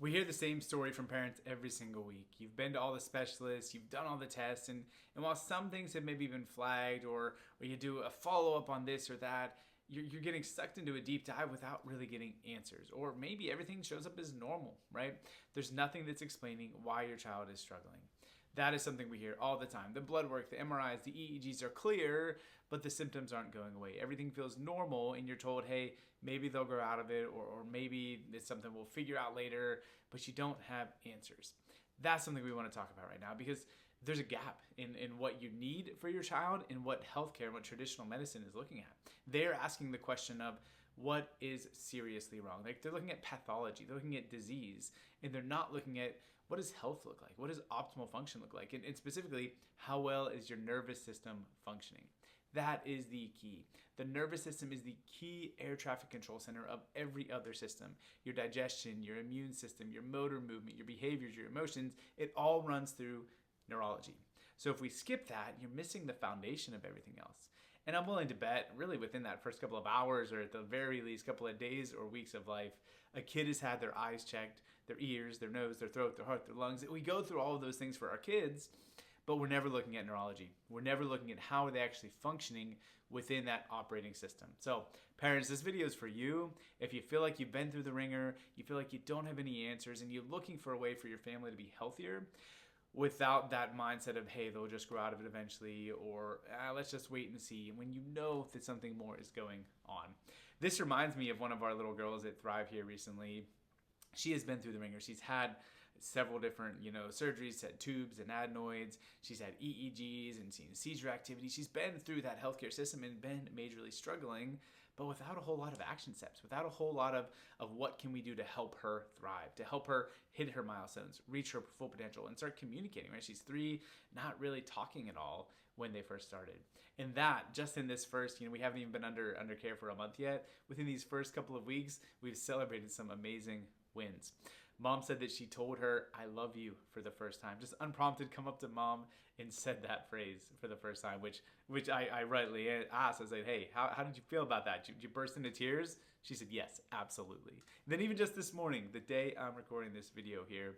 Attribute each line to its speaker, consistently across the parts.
Speaker 1: We hear the same story from parents every single week. You've been to all the specialists, you've done all the tests, and while some things have maybe been flagged or you do a follow up on this or that, you're getting sucked into a deep dive without really getting answers. Or maybe everything shows up as normal, right? There's nothing that's explaining why your child is struggling. That is something we hear all the time. The blood work, the MRIs, the EEGs are clear, but the symptoms aren't going away. Everything feels normal, and you're told, hey, maybe they'll grow out of it, or maybe it's something we'll figure out later, but you don't have answers. That's something we want to talk about right now because there's a gap in what you need for your child and what healthcare and what traditional medicine is looking at. They're asking the question of what is seriously wrong. Like they're looking at pathology, they're looking at disease, and they're not looking at what does health look like? What does optimal function look like? And specifically, how well is your nervous system functioning? That is the key. The nervous system is the key air traffic control center of every other system. Your digestion, your immune system, your motor movement, your behaviors, your emotions, it all runs through neurology. So if we skip that, you're missing the foundation of everything else. And I'm willing to bet, really within that first couple of hours, or at the very least couple of days or weeks of life, a kid has had their eyes checked, their ears, their nose, their throat, their heart, their lungs. We go through all of those things for our kids, but we're never looking at neurology. We're never looking at how are they actually functioning within that operating system. So parents, this video is for you. If you feel like you've been through the ringer, you feel like you don't have any answers, and you're looking for a way for your family to be healthier, without that mindset of, hey, they'll just grow out of it eventually, or let's just wait and see, when you know that something more is going on. This reminds me of one of our little girls at Thrive here recently. She has been through the ringer. She's had several different, surgeries, had tubes and adenoids. She's had EEGs and seen seizure activity. She's been through that healthcare system and been majorly struggling, but without a whole lot of action steps, without a whole lot of what can we do to help her thrive, to help her hit her milestones, reach her full potential, and start communicating, right? She's 3, not really talking at all when they first started. And that, just in this first, we haven't even been under care for a month yet. Within these first couple of weeks, we've celebrated some amazing wins. Mom said that she told her, I love you, for the first time. Just unprompted, come up to mom and said that phrase for the first time, which I rightly asked. I said, hey, how did you feel about that? Did you burst into tears? She said, yes, absolutely. And then even just this morning, the day I'm recording this video here,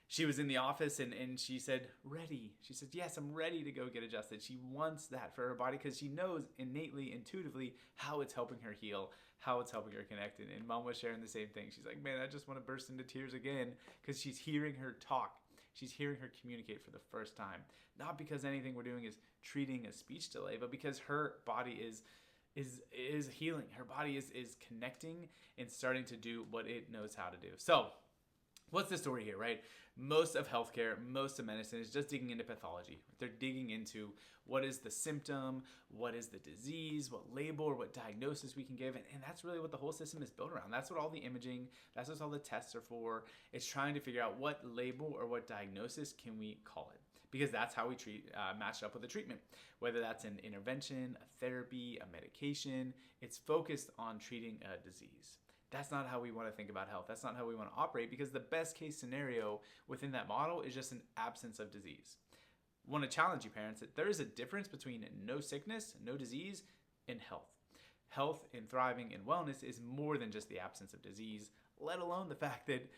Speaker 1: she was in the office and she said, ready. She said, yes, I'm ready to go get adjusted. She wants that for her body because she knows innately, intuitively how it's helping her heal, how it's helping her connect. And mom was sharing the same thing. She's like, man, I just want to burst into tears again because she's hearing her talk. She's hearing her communicate for the first time. Not because anything we're doing is treating a speech delay, but because her body is healing. Her body is connecting and starting to do what it knows how to do. So, what's the story here, right? Most of healthcare, most of medicine is just digging into pathology. They're digging into what is the symptom, what is the disease, what label or what diagnosis we can give. And that's really what the whole system is built around. That's what all the imaging, that's what all the tests are for. It's trying to figure out what label or what diagnosis can we call it. Because that's how we match up with a treatment. Whether that's an intervention, a therapy, a medication, it's focused on treating a disease. That's not how we want to think about health. That's not how we want to operate, because the best case scenario within that model is just an absence of disease. I want to challenge you, parents, that there is a difference between no sickness, no disease, and health. Health and thriving and wellness is more than just the absence of disease, let alone the fact that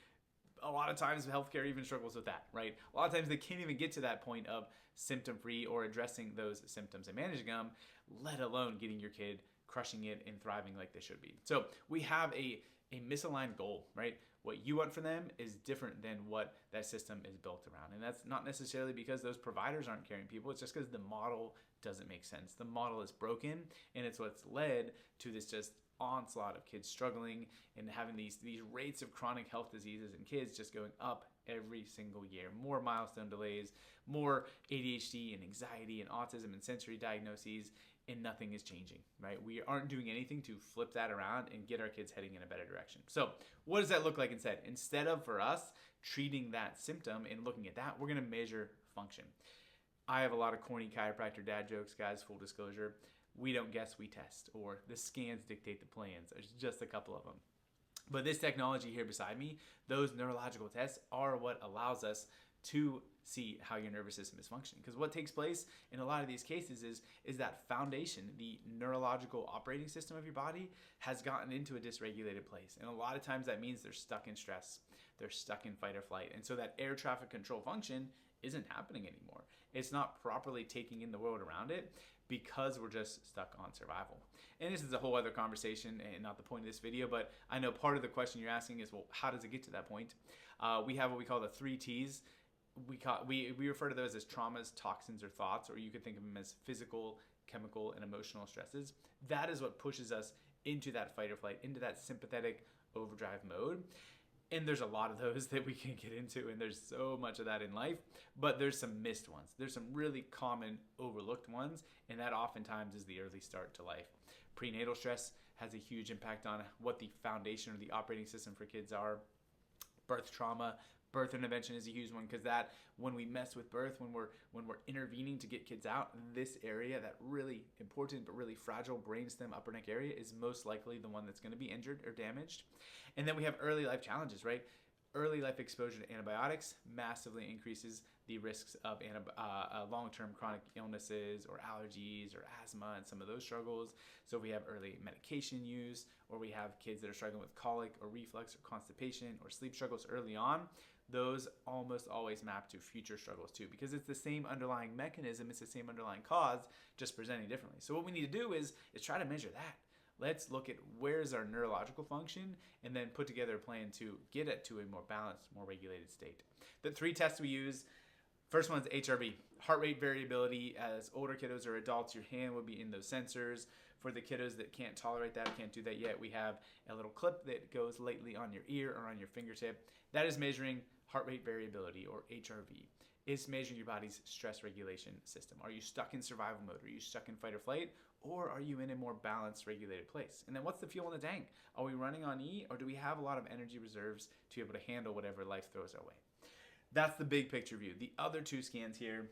Speaker 1: a lot of times healthcare even struggles with that, right? A lot of times they can't even get to that point of symptom-free or addressing those symptoms and managing them, let alone getting your kid crushing it and thriving like they should be. So we have a misaligned goal, right? What you want for them is different than what that system is built around. And that's not necessarily because those providers aren't caring people. It's just because the model doesn't make sense. The model is broken, and it's what's led to this just onslaught of kids struggling and having these rates of chronic health diseases in kids just going up every single year. More milestone delays, more ADHD and anxiety and autism and sensory diagnoses, and nothing is changing, right? We aren't doing anything to flip that around and get our kids heading in a better direction. So what does that look like instead? Instead of, for us, treating that symptom and looking at that, we're going to measure function. I have a lot of corny chiropractor dad jokes, guys, full disclosure. We don't guess, we test, or the scans dictate the plans. There's just a couple of them. But this technology here beside me, those neurological tests are what allows us to see how your nervous system is functioning. Because what takes place in a lot of these cases is that foundation, the neurological operating system of your body, has gotten into a dysregulated place. And a lot of times that means they're stuck in stress. they're stuck in fight or flight. And so that air traffic control function isn't happening anymore. It's not properly taking in the world around it because we're just stuck on survival. And this is a whole other conversation and not the point of this video, but I know part of the question you're asking is, well, how does it get to that point? We have what we call the 3 T's. We refer to those as traumas, toxins, or thoughts, or you could think of them as physical, chemical, and emotional stresses. That is what pushes us into that fight or flight, into that sympathetic overdrive mode. And there's a lot of those that we can get into, and there's so much of that in life, but there's some missed ones. There's some really common overlooked ones, and that oftentimes is the early start to life. Prenatal stress has a huge impact on what the foundation or the operating system for kids are. Birth trauma, birth intervention is a huge one, because that, when we mess with birth, when we're intervening to get kids out, this area, that really important but really fragile brainstem upper neck area, is most likely the one that's going to be injured or damaged. And then we have early life challenges, right? Early life exposure to antibiotics massively increases the risks of long-term chronic illnesses or allergies or asthma and some of those struggles. So if we have early medication use, or we have kids that are struggling with colic or reflux or constipation or sleep struggles early on, those almost always map to future struggles too, because it's the same underlying mechanism, it's the same underlying cause, just presenting differently. So what we need to do is try to measure that. Let's look at where's our neurological function and then put together a plan to get it to a more balanced, more regulated state. The 3 tests we use, first one's HRV, heart rate variability. As older kiddos or adults, your hand will be in those sensors. For the kiddos that can't tolerate that, can't do that yet, we have a little clip that goes lightly on your ear or on your fingertip. That is measuring heart rate variability, or HRV. It's measuring your body's stress regulation system. Are you stuck in survival mode? Are you stuck in fight or flight? Or are you in a more balanced, regulated place? And then what's the fuel in the tank? Are we running on E, or do we have a lot of energy reserves to be able to handle whatever life throws our way? That's the big picture view. The other 2 scans here,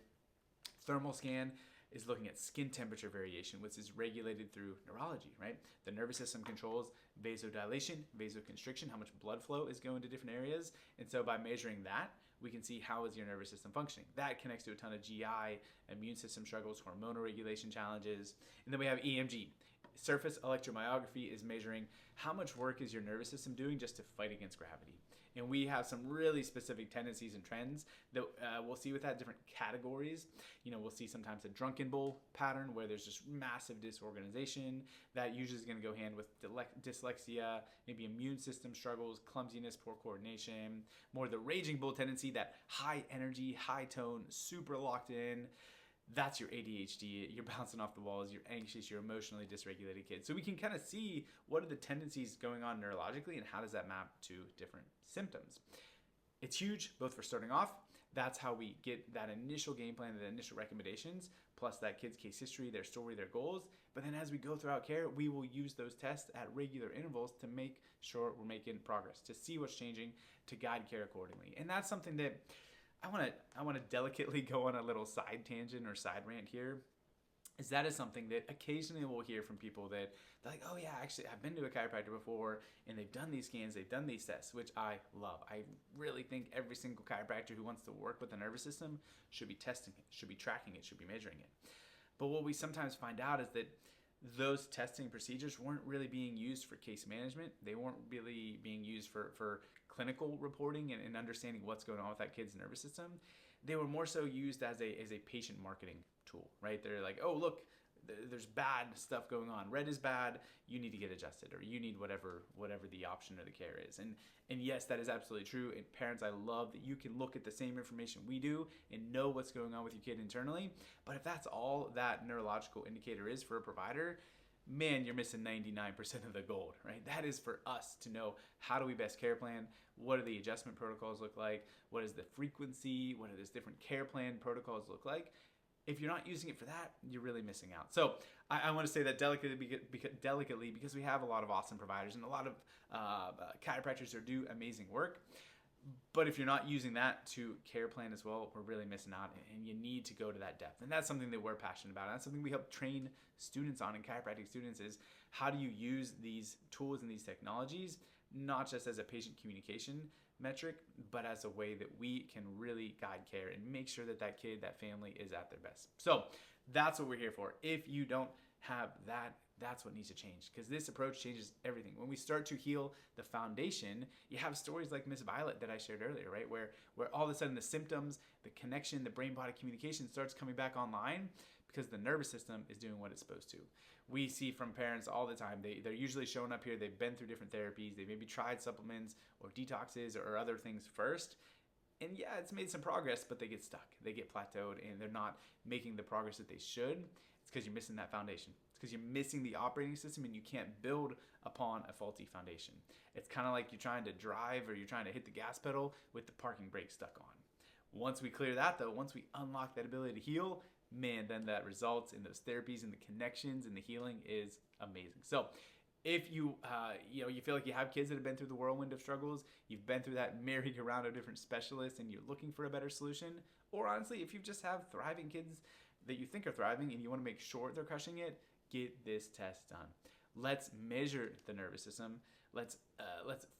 Speaker 1: thermal scan is looking at skin temperature variation, which is regulated through neurology, right? The nervous system controls vasodilation, vasoconstriction, how much blood flow is going to different areas. And so by measuring that, we can see how is your nervous system functioning. That connects to a ton of GI, immune system struggles, hormonal regulation challenges. And then we have EMG. Surface electromyography is measuring how much work is your nervous system doing just to fight against gravity. And we have some really specific tendencies and trends that we'll see with that, different categories. You know, we'll see sometimes a drunken bull pattern where there's just massive disorganization. That usually is going to go hand with dyslexia, maybe immune system struggles, clumsiness, poor coordination. More the raging bull tendency, that high energy, high tone, super locked in. That's your ADHD. You're bouncing off the walls. You're anxious. You're emotionally dysregulated kid. So we can kind of see what are the tendencies going on neurologically and how does that map to different symptoms. It's huge, both for starting off. That's how we get that initial game plan, the initial recommendations, plus that kid's case history, their story, their goals. But then as we go throughout care, we will use those tests at regular intervals to make sure we're making progress, to see what's changing, to guide care accordingly. And that's something that I want to delicately go on a little side tangent or side rant here. That is something that occasionally we'll hear from people that they're like, oh yeah, actually I've been to a chiropractor before and they've done these scans, they've done these tests, which I love. I really think every single chiropractor who wants to work with the nervous system should be testing it, should be tracking it, should be measuring it. But what we sometimes find out is that those testing procedures weren't really being used for case management. They weren't really being used for clinical reporting and understanding what's going on with that kid's nervous system. They were more so used as a patient marketing tool, right? They're like, oh, look, there's bad stuff going on. Red is bad. You need to get adjusted, or you need whatever the option or the care is. And yes, that is absolutely true. And parents, I love that you can look at the same information we do and know what's going on with your kid internally. But if that's all that neurological indicator is for a provider, man, you're missing 99% of the gold, right? That is for us to know, how do we best care plan? What do the adjustment protocols look like? What is the frequency? What do those different care plan protocols look like? If you're not using it for that, you're really missing out. So I want to say that delicately because we have a lot of awesome providers and a lot of chiropractors who do amazing work. But if you're not using that to care plan as well, we're really missing out, and you need to go to that depth. And that's something that we're passionate about. And that's something we help train students on, and chiropractic students, is how do you use these tools and these technologies, not just as a patient communication metric, but as a way that we can really guide care and make sure that that kid, that family is at their best. So that's what we're here for. If you don't have that That's what needs to change, because this approach changes everything. When we start to heal the foundation, you have stories like Miss Violet that I shared earlier, right? Where all of a sudden the symptoms, the connection, the brain-body communication starts coming back online because the nervous system is doing what it's supposed to. We see from parents all the time, they're usually showing up here, they've been through different therapies, they maybe tried supplements or detoxes or other things first. And yeah, it's made some progress, but they get stuck. They get plateaued and they're not making the progress that they should. It's because you're missing that foundation. It's because you're missing the operating system and you can't build upon a faulty foundation. It's kind of like you're trying to drive or you're trying to hit the gas pedal with the parking brake stuck on. Once we clear that though, once we unlock that ability to heal, man, then that results in those therapies and the connections and the healing is amazing. So if you you feel like you have kids that have been through the whirlwind of struggles, you've been through that merry-go-round of different specialists and you're looking for a better solution, or honestly, if you just have thriving kids that you think are thriving and you want to make sure they're crushing it, get this test done. Let's measure the nervous system. Let's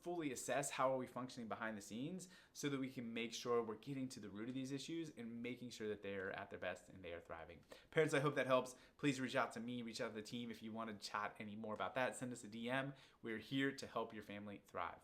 Speaker 1: fully assess how are we functioning behind the scenes so that we can make sure we're getting to the root of these issues and making sure that they are at their best and they are thriving. Parents, I hope that helps. Please reach out to me, reach out to the team if you want to chat any more about that. Send us a DM. We're here to help your family thrive.